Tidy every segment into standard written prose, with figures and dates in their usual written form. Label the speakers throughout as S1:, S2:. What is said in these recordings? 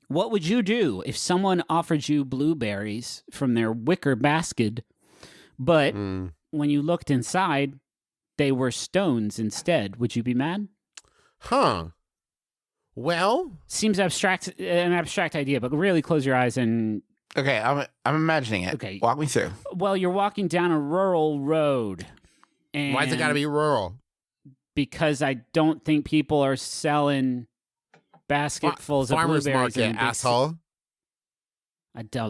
S1: What would you do if someone offered you blueberries from their wicker basket, but when you looked inside, they were stones instead? Would you be mad?
S2: Huh. Well,
S1: seems an abstract idea, but really close your eyes and...
S3: Okay, I'm imagining it.
S1: Okay.
S3: Walk me through.
S1: Well, you're walking down a rural road. And
S2: why's it got to be rural?
S1: Because I don't think people are selling basketfuls of
S2: farmers
S1: blueberries.
S2: Market, asshole.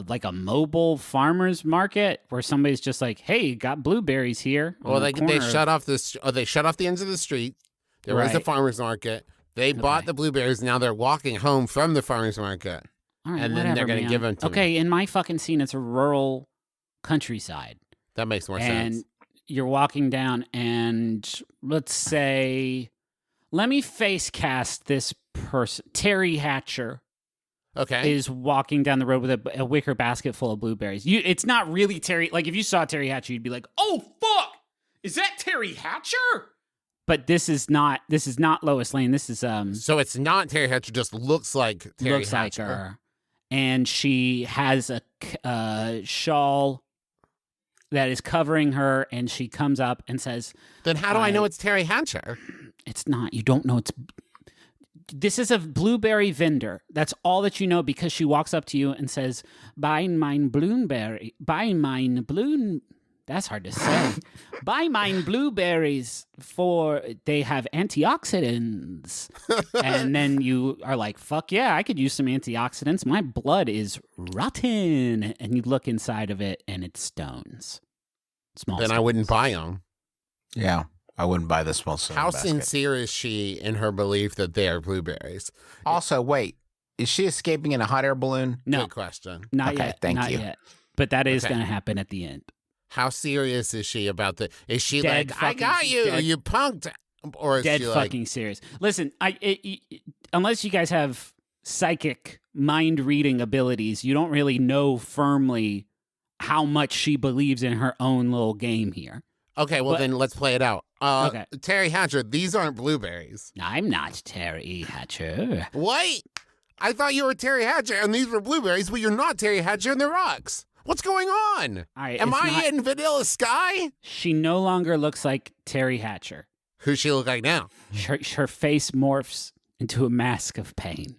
S1: Like a mobile farmer's market where somebody's just like, hey, got blueberries here.
S2: Well, they shut off they shut off the ends of the street. There was a farmer's market. They bought the blueberries. Now they're walking home from the farmer's market.
S1: All right,
S2: and then they're going to give them to me.
S1: Okay, in my fucking scene, it's a rural countryside.
S2: That makes more sense.
S1: And you're walking down, and let's say, let me face cast this person. Terry Hatcher is walking down the road with a wicker basket full of blueberries. It's not really Terry. Like, if you saw Terry Hatcher, you'd be like, oh, fuck! Is that Terry Hatcher? But this is not Lois Lane. This is
S2: So it's not Terry Hatcher. Just looks like Terry Hatcher.
S1: Like her, and she has a shawl that is covering her, and she comes up and says,
S2: "Then how do I know it's Terry Hatcher?"
S1: It's not. You don't know it's. This is a blueberry vendor. That's all that you know, because she walks up to you and says, "Buy mine blueberry. Buy mine bloom." That's hard to say. Buy mine blueberries for they have antioxidants. And then you are like, fuck yeah, I could use some antioxidants. My blood is rotten. And you look inside of it and it's stones. Small
S2: Then
S1: stones.
S2: I wouldn't buy them.
S3: Yeah, I wouldn't buy the small stone
S2: How
S3: basket.
S2: sincere is she in her belief that they are blueberries?
S3: Also, wait, is she escaping in a hot air balloon?
S1: No.
S2: Good question.
S1: Not
S3: Okay,
S1: yet.
S3: thank
S1: Not
S3: you.
S1: yet. But that is going to happen at the end.
S2: How serious is she about the? Is she
S1: Dead
S2: like, I got you,
S1: dead-
S2: you punked, or is
S1: Dead
S2: she
S1: fucking
S2: like,
S1: serious. Listen, unless you guys have psychic mind reading abilities, you don't really know firmly how much she believes in her own little game here.
S2: okay, well then let's play it out.
S1: Okay.
S2: Terry Hatcher, these aren't blueberries.
S1: I'm not Terry Hatcher.
S2: What? I thought you were Terry Hatcher and these were blueberries, but you're not Terry Hatcher and they're rocks. What's going on?
S1: All right,
S2: Am
S1: it's
S2: I
S1: not-
S2: in Vanilla Sky?
S1: She no longer looks like Terry Hatcher.
S2: Who's she look like now?
S1: Her face morphs into a mask of pain.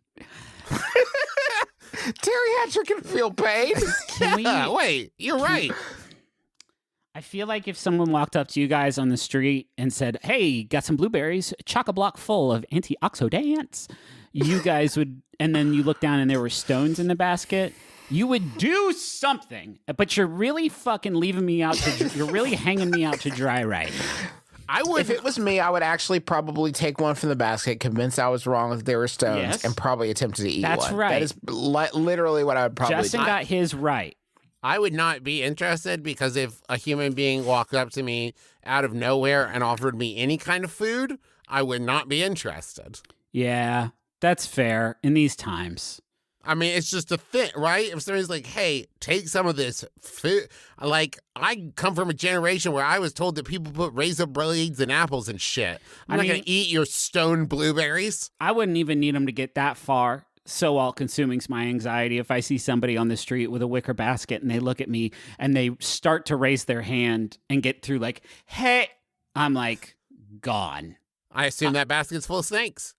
S3: Terry Hatcher can feel pain.
S1: Can we?
S2: Wait, you're right.
S1: I feel like if someone walked up to you guys on the street and said, hey, got some blueberries, chock-a-block full of antioxidants, you guys would, and then you look down and there were stones in the basket, you would do something. But you're really fucking leaving me out to, you're really hanging me out to dry right now.
S2: I would.
S3: If it was me, I would actually probably take one from the basket, convinced I was wrong that they were stones,
S1: Yes.
S3: and probably attempted to eat one.
S1: That's right.
S3: That is literally what I would probably
S1: Justin
S3: do.
S1: got his right.
S2: I would not be interested because if a human being walked up to me out of nowhere and offered me any kind of food, I would not be interested.
S1: Yeah, that's fair in these times.
S2: I mean, it's just a thing, right? If somebody's like, hey, take some of this food. Like, I come from a generation where I was told that people put razor blades in apples and shit. I'm not going to eat your stone blueberries.
S1: I wouldn't even need them to get that far. So all-consuming's my anxiety. If I see somebody on the street with a wicker basket and they look at me and they start to raise their hand and get through like, hey, I'm like, gone.
S2: I assume that basket's full of snakes.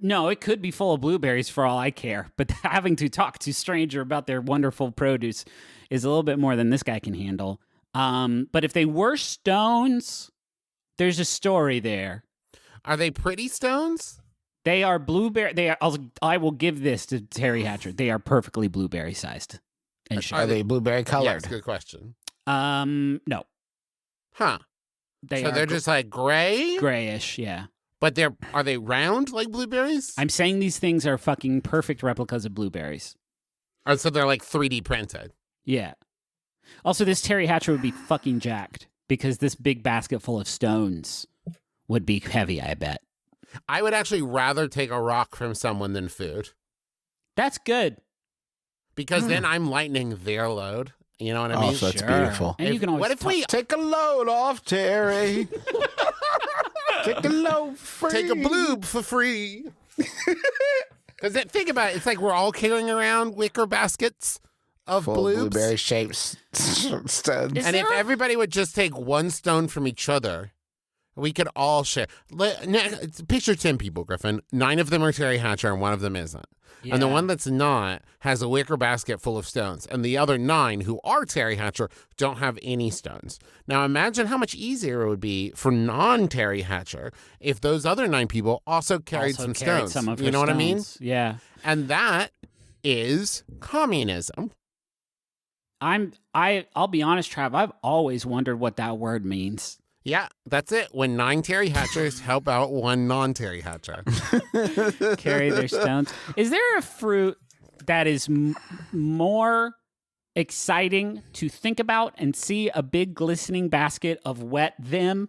S1: No, it could be full of blueberries for all I care. But having to talk to a stranger about their wonderful produce is a little bit more than this guy can handle. But if they were stones, there's a story there.
S2: Are they pretty stones?
S1: They are blueberry. I will give this to Terry Hatcher. They are perfectly blueberry sized. And
S3: Are they blueberry colored?
S2: Yes, good question.
S1: No.
S2: Huh. They're just like gray?
S1: Grayish, yeah.
S2: But are they round like blueberries?
S1: I'm saying these things are fucking perfect replicas of blueberries.
S2: Or so they're like 3D printed.
S1: Yeah. Also, this Terry Hatcher would be fucking jacked because this big basket full of stones would be heavy, I bet.
S2: I would actually rather take a rock from someone than food.
S1: That's good.
S2: Because then I'm lightening their load. You know what I mean?
S3: Oh, that's beautiful.
S1: And you can always
S2: what if we
S3: Take a load off, Terry. Take a load for free.
S2: take a bloob for free? Because think about it. It's like we're all carrying around wicker baskets of
S3: Full of
S2: bloobs.
S3: blueberry shaped stones.
S2: And if everybody would just take one stone from each other, we could all share. Picture 10 people, Griffin. 9 of them are Terry Hatcher and 1 of them isn't.
S1: Yeah.
S2: And the one that's not has a wicker basket full of stones. And the other 9 who are Terry Hatcher don't have any stones. Now imagine how much easier it would be for non-Terry Hatcher if those other 9 people also carried some stones.
S1: Some of
S2: you
S1: her
S2: know what I mean?
S1: stones. Yeah.
S2: And that is communism.
S1: I'll be honest, Trav, I've always wondered what that word means.
S2: Yeah, that's it. When 9 Terry Hatchers help out 1 non-Terry Hatcher.
S1: Carry their stones. Is there a fruit that is more exciting to think about and see a big glistening basket of wet them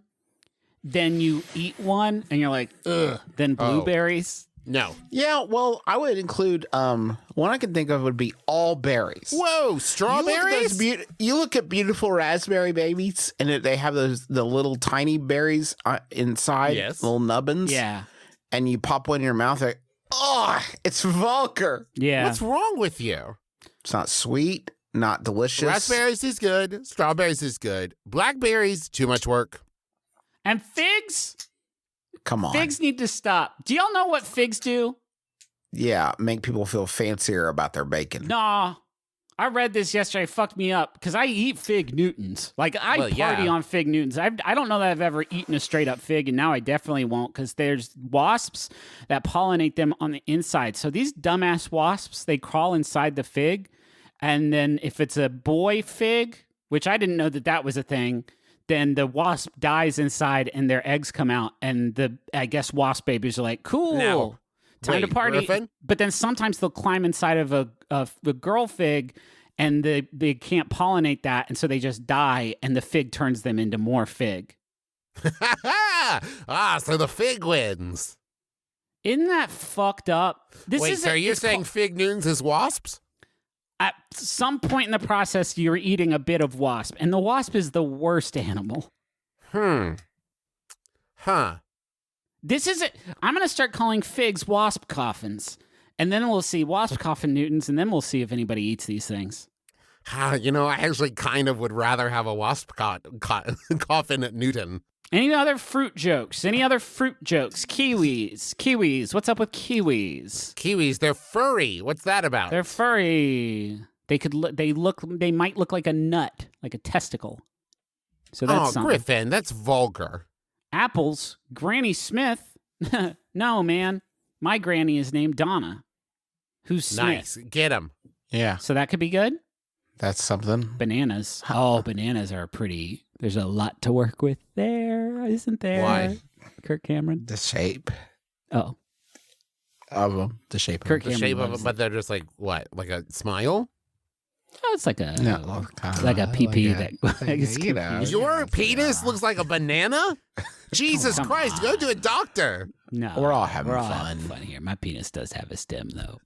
S1: than you eat one and you're like, ugh, than blueberries?
S2: No.
S3: Yeah, well, I would include one I can think of would be all berries.
S2: Whoa, strawberries?
S3: You look at beautiful raspberry babies, and they have the little tiny berries inside,
S2: Yes.
S3: little nubbins.
S1: Yeah.
S3: And you pop one in your mouth, like, oh, it's vulgar.
S1: Yeah.
S2: What's wrong with you?
S3: It's not sweet, not delicious.
S2: Raspberries is good. Strawberries is good. Blackberries, too much work.
S1: And figs?
S3: Come on.
S1: Figs need to stop. Do y'all know what figs do?
S3: Yeah, make people feel fancier about their bacon.
S1: Nah. I read this yesterday. It fucked me up because I eat fig Newtons. Like, I party on fig Newtons. I don't know that I've ever eaten a straight up fig, and now I definitely won't because there's wasps that pollinate them on the inside. So these dumbass wasps, they crawl inside the fig, and then if it's a boy fig, which I didn't know that was a thing, then the wasp dies inside and their eggs come out, and I guess wasp babies are like, cool.
S2: Now,
S1: Time to
S2: wait,
S1: party.
S2: Griffin?
S1: But then sometimes they'll climb inside of a girl fig and they can't pollinate that. And so they just die and the fig turns them into more fig.
S2: So the fig wins.
S1: Isn't that fucked up?
S2: So you're saying fig Newtons is wasps?
S1: At some point in the process, you're eating a bit of wasp. And the wasp is the worst animal.
S2: Huh.
S1: This is it. I'm going to start calling figs wasp coffins. And then we'll see wasp coffin Newtons, and then we'll see if anybody eats these things.
S2: I actually kind of would rather have a wasp coffin at Newton.
S1: Any other fruit jokes? Kiwis. What's up with kiwis?
S2: Kiwis, they're furry. What's that about?
S1: They're furry. They might look like a nut, like a testicle. So that's something.
S2: Griffin, that's vulgar.
S1: Apples, Granny Smith. No, man. My granny is named Donna. Who's Smith?
S2: Nice. Get him.
S3: Yeah,
S1: So that could be good.
S3: that's something.
S1: Bananas. Oh, bananas are pretty. There's a lot to work with there, isn't there?
S2: Why?
S1: Kirk Cameron.
S3: The shape
S1: Oh,
S3: of them. The shape
S1: Kirk
S3: of them.
S2: The
S1: Cameron
S2: shape of
S1: loves
S2: it, but they're just like, what? Like a smile?
S1: oh, it's like a
S3: No,
S1: like a PP
S3: like
S1: that gets
S3: you know.
S1: confused.
S2: Your penis looks like a banana? Jesus
S1: Come
S2: Christ,
S1: on.
S2: go to a doctor.
S1: No,
S3: We're all having
S1: having
S3: fun.
S1: fun here. My penis does have a stem, though.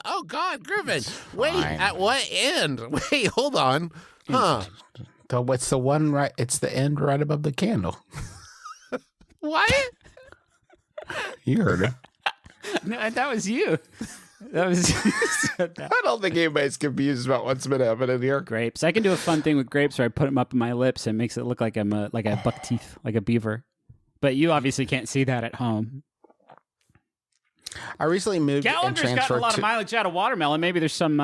S2: Oh, God, Griffin. Wait,
S3: fine.
S2: at what end? Wait, hold on. Huh.
S3: So what's the one right? It's the end right above the candle.
S2: What?
S3: You heard it.
S1: No, that was you. That was you said that.
S3: I don't think anybody's confused about what's been happening here.
S1: Grapes. I can do a fun thing with grapes where I put them up in my lips and it makes it look like I'm like a buck teeth, like a beaver. But you obviously can't see that at home.
S3: I recently moved and
S1: Gallagher's gotten
S3: transferred
S1: a lot
S3: to.
S1: of mileage out of watermelon. Maybe there's some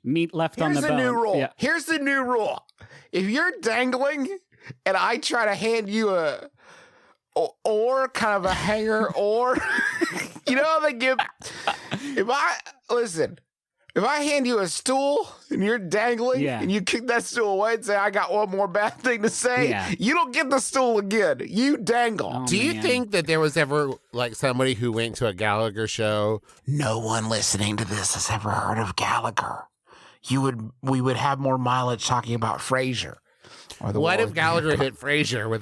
S1: meat left on
S3: Here's
S1: the
S3: the
S1: bone.
S3: new rule.
S1: Yeah.
S3: Here's the new rule. If you're dangling and I try to hand you or kind of a hanger or you know how they give if I hand you a stool and you're dangling
S1: Yeah.
S3: and you kick that stool away and say I got one more bad thing to say,
S1: Yeah.
S3: you don't get the stool again. You dangle.
S1: Oh,
S2: Do you
S1: man.
S2: think that there was ever like somebody who went to a Gallagher show?
S3: No one listening to this has ever heard of Gallagher. We would have more mileage talking about Frasier. Or the
S2: What
S3: War
S2: if
S3: of
S2: Gallagher
S3: Vietnam.
S2: hit Frasier with